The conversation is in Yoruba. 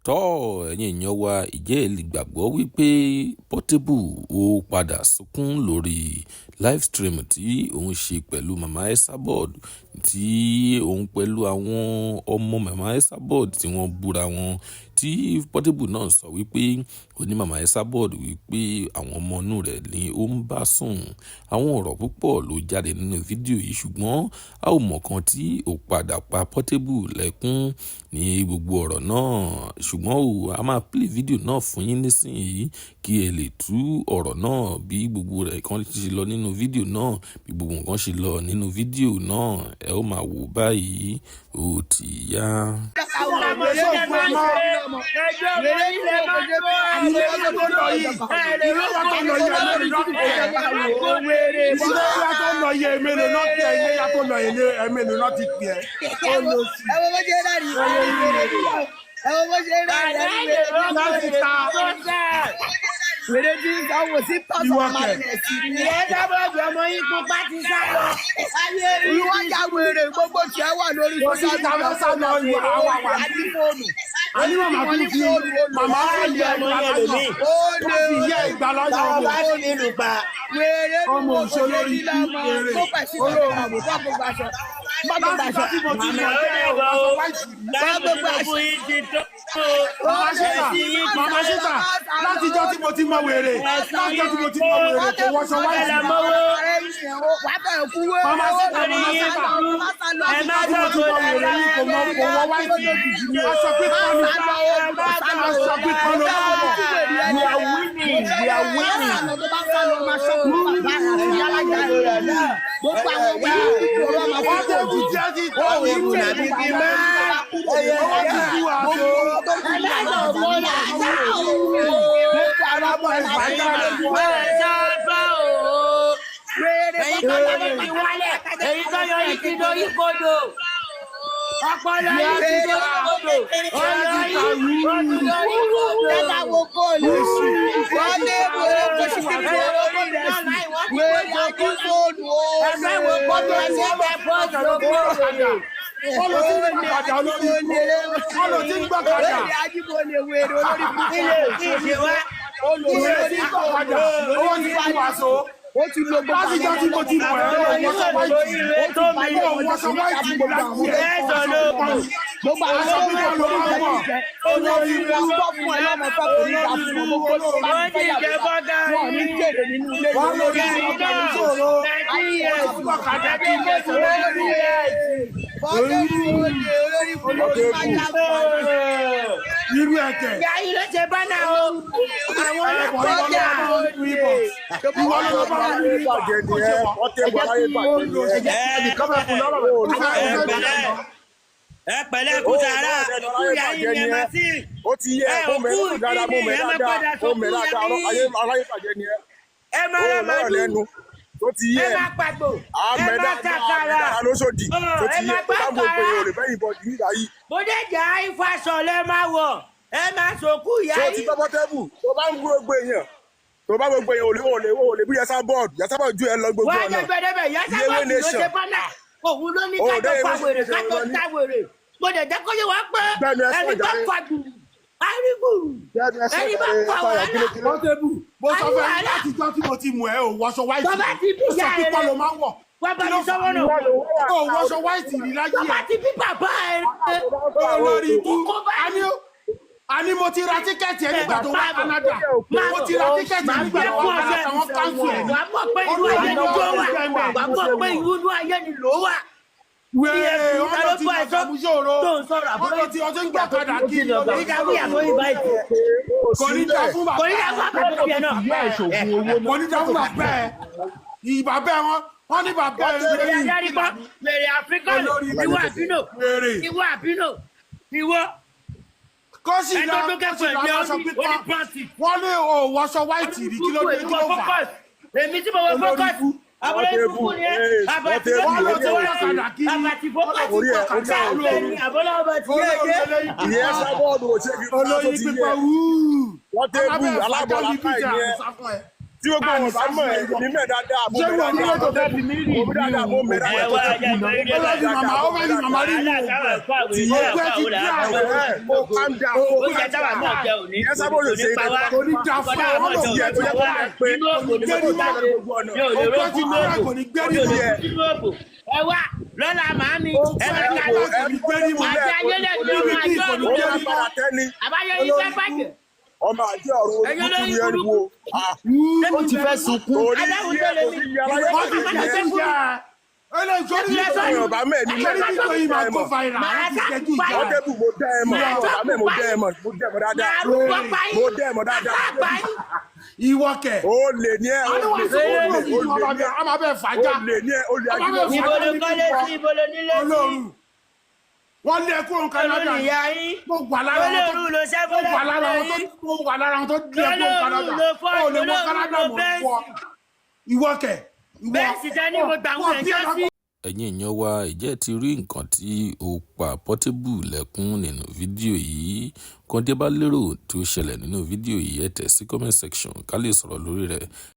tọ́ ẹ̀yin èèyàn wa ìjẹ́ ẹ lè gbàgbọ́ wípé Portable ó padà sunkún lórí live stream tí òun ṣe pẹ̀lú mama ESABOD tí òun pẹ̀lú àwọn ọmọ mama ESABOD tí wọ́n búra wọn tí Portable náà sọ wípé ó ní mama ESABOD wípé àwọn ọmọ inú rẹ̀ ni ó ń bá sùn. Àwọn ọ̀rọ̀ púpọ̀ ló jáde nínú fídíò yìí ṣùgbọ́n a ò mọ̀ kan tí ó padà pa Portable lẹ́kún ní gbogbo ọ̀rọ̀ náà ṣùgbọ́n a máa play fídíò náà fún yín nísìnyí kí ẹ lè tú ọ̀rọ̀ náà bí gbogbo rẹ̀ kan ṣe lọ nínú fídíò náà bí gbogbo nǹkan ṣe lọ nínú fídíò náà ẹ ó máa wò báyìí ó ti yá. Wèrè tí ń sanwó sí tọ́sán máa ń tẹ̀sí. Ìyẹn dábọ̀ ọ̀gbìn ọmọ yín kún bá ti sá lọ. Ìwọ́n já wèrè gbogbo tí ẹ wà lórí sọ́sọ́ àti fóònù. A ní màmá tó fi màmá ayé ọmọ yẹn lòmí. Ó lè yẹ ìgbàlọ́jà ọmọ nínú pa. Wèrè ní mo kò lè rí lọ́mọ tó pẹ̀ sí ọ̀rọ̀ àbò tó àpò gbàṣọ. Mọ́tò gbàṣọ. Màmá ṣíta látijọ́ tí mo ti mọ wèrè látijọ́ tí mo ti mọ wèrè kò wọṣọ wáìtì. Màmá ṣíta látijọ́ tí mo ti mọ wèrè yìí kò wọ wáìtì. Aṣọ pípọ́ ni aṣọ pípọ́ ló ń bọ̀. We are winning. We are winning. Gbogbo àwọn ọmọ yìí kò rọ ọmọ fún òjì jẹ́jì tó ìwù nàbí bí máa ọwọ́ ti kú àjò ẹlẹ́dọ̀ mọ́lá àjáwò gbogbo arábọ̀ ìfàjá ẹ̀ẹ́dọ́gbà ooo èyí tó lọ́dọ̀ ti wálẹ̀ èyí tó yọ ìkí lórí kodò ọpọlọ yìí ti lórí kodò ọlọ́ yìí lórí kodò ẹ̀dá wo kóòlù wọ́n lé wọlé kóṣù kékeré lórí rẹ̀ sí wẹ́ẹ́ yàtí fóònù ooo ẹgbẹ́ wo kóòlù ẹ̀sẹ̀ bẹ́ẹ̀ bọ́ọ̀sì lókòòlù. Ọlọ́ tí ń gbàkàdà olórí ọlọ́ tí ń gbàkàdà. Olùwé tí ń gbàkàdà owó tí ń wàṣọ. Ó ti lo gbogbo àwọn ọmọ tí mo ti mọ̀ ẹ́ wọ́sọ wáìtì. Wọ́sọ wáìtì láti ẹ̀ gbogbo àwọn ọmọ tí mo ti mọ̀ olórí ìwà fún ẹ lọ́mọ tó kò ní ìgbà fún ọmọ kó tó bá ti fẹ́ yàgò wọn ní kéde nínú ilé wọ́n lórí ìgbà ìṣòro. Àwọn gbàkàdà kí ilé ìṣòro lórí ẹ̀. Irú ẹ̀kẹ́. Ìyá yìí ló ṣe bá náà o. Àwọn ọlọ́pàá ìwọ ló bá wà ní ìbàjẹ́ ni ẹ ọtẹ ìbára ẹ pẹ̀lẹ́ kùtàrà ìyá yìí ni ẹ máa sí. Ó ti yẹ kó mẹ́rin dáadáa mo mẹ́rin dáadáa kó mẹ́rin dáadáa aláyé ìbàjẹ́ ni ẹ. Ẹ máa rà màlúù. Tó ti yẹ ẹ máa pàgbò ẹ máa takara lóṣòdì tó ti yẹ lágbo òpè olè bẹ́ẹ̀ ìbọn jù nígbà yìí. Bó dé jà ìfàṣọ lẹ máa wọ̀ ẹ máa sòkú ìyá yìí. Tó ti gbọ́ Portable tó bá ń gbogbo èèyàn tó bá gbogbo èèyàn olè bí ESABOD ju ẹ lọ gbogbo ọ̀nà. Wọ́n á jẹ́ gbẹdẹ́bẹ̀ ESABOD ló ṣe bọ́nà òun ló ní kájọ pàwèrè kájọ táwèrè. Mo dẹ̀ jẹ́ kó yẹ wá pé ẹni tó fàdù àrígbùrù ẹni bá pa wà náà. Portable mo sọ fún ẹ láti jọ́ tí mo ti mú ẹ ò wọṣọ wáìtì. Bàbá ti bí ìyá rẹ̀ pípọ́ ló máa ń wọ̀. Wọ́n bá mi sọ́wọ́ náà. Ó wọṣọ wáìtì rí láyé ẹ̀. Bàbá ti bí bàbá ẹ̀. Olórí ikú àní mo ti ra tíkẹ́ẹ̀tì ẹ nígbà tó wá Canada. Mo ti ra tíkẹ́ẹ̀tì ẹ nígbà tó wá Canada wọ́n káńsù ẹ̀. Wàá mọ̀ pé ìlú ayé ni ló wà. Wàá mọ̀ pé ìlú ayé ni ló wà. Wẹ́ẹ̀ ọ̀nà tí mo ṣàmúṣòro ọ̀nà tí ọjọ́ ń gbà padà kí ni ọ̀dọ́ ìdàgbé àbọ̀ ìbá ìtì. Kò ní dá fún bàbá Kò ní dá fún bàbá ìtì náà. Kò ní dá fún bàbá ẹ̀. Ìbàbá wọn wọ́n ní bàbá ẹ̀ lórí. Wèrè Áfíríkànù ìwọ àbínò ìwọ àbínò ìwọ. Kọ́sì náà kọ́sì náà wọ́n sọ pé wọ́n ní òwòṣọ wáìtì rí kí ló dé kí ló fà. Èmi tí mo wọ fọ́kọ̀sì. Àbúrò ìbùkún ni ẹ. Àbàtì Olórí pípọ̀ wúù. Portable alábọ̀lá ká ìyẹn tí ó gbọ́ wọn bá mọ̀ ẹ́ ní mẹ́ dáadáa mo mẹ́ dáadáa mo dáadáa mo mẹ́ dáadáa mo calm down yẹn sábò lè ṣe ẹ wá lọ́la màá mi ẹ bá ká lọ àti ayélujára ní ọmọ àjọ àbáyọ yìí fẹ́ bàjẹ́. Ọmọ àjẹ́ ọ̀run olùkúkú ni ẹrù wo. Ó ti fẹ́ sunkún. Adáhùn tó lè ní. Wọ́n ti fẹ́ sunkún. Ọba mẹ́ẹ̀ni Portable mo dẹ́ ẹ mọ̀. Ọba mẹ́ẹ̀ mo dẹ́ ẹ mọ̀. Mo dẹ́ ẹ mọ̀ dáadáa. Mo dẹ́ ẹ mọ̀ dáadáa. Ìwọ kẹ̀. O lè ní ẹ. O lè ní ẹ. A máa bẹ̀ fàájà. O lè ní ẹ. O lè ajínigbé. Ibo ló kọ́lé sí, ibo ló nílé sí. Wọ́n lé kó nǹkan lọ́dà. Olùyà yín. Mo wà lára wọn tó lé kó nǹkan lọ́dà. Ó lè mọ Canada mọ̀ fọ́. Ìwọ kẹ̀. Bẹ́ẹ̀ sì jẹ́ ní mo gbà wọ́n ẹjọ́ sí. ẹ̀yin èèyàn wa ìjẹ́ ti rí nǹkan tí ó pa Portable lẹ́kún nínú fídíò yìí kan dé bá lérò tó ṣẹlẹ̀ nínú fídíò yìí ẹ tẹ̀ sí comment section ká lè sọ̀rọ̀ lórí rẹ̀.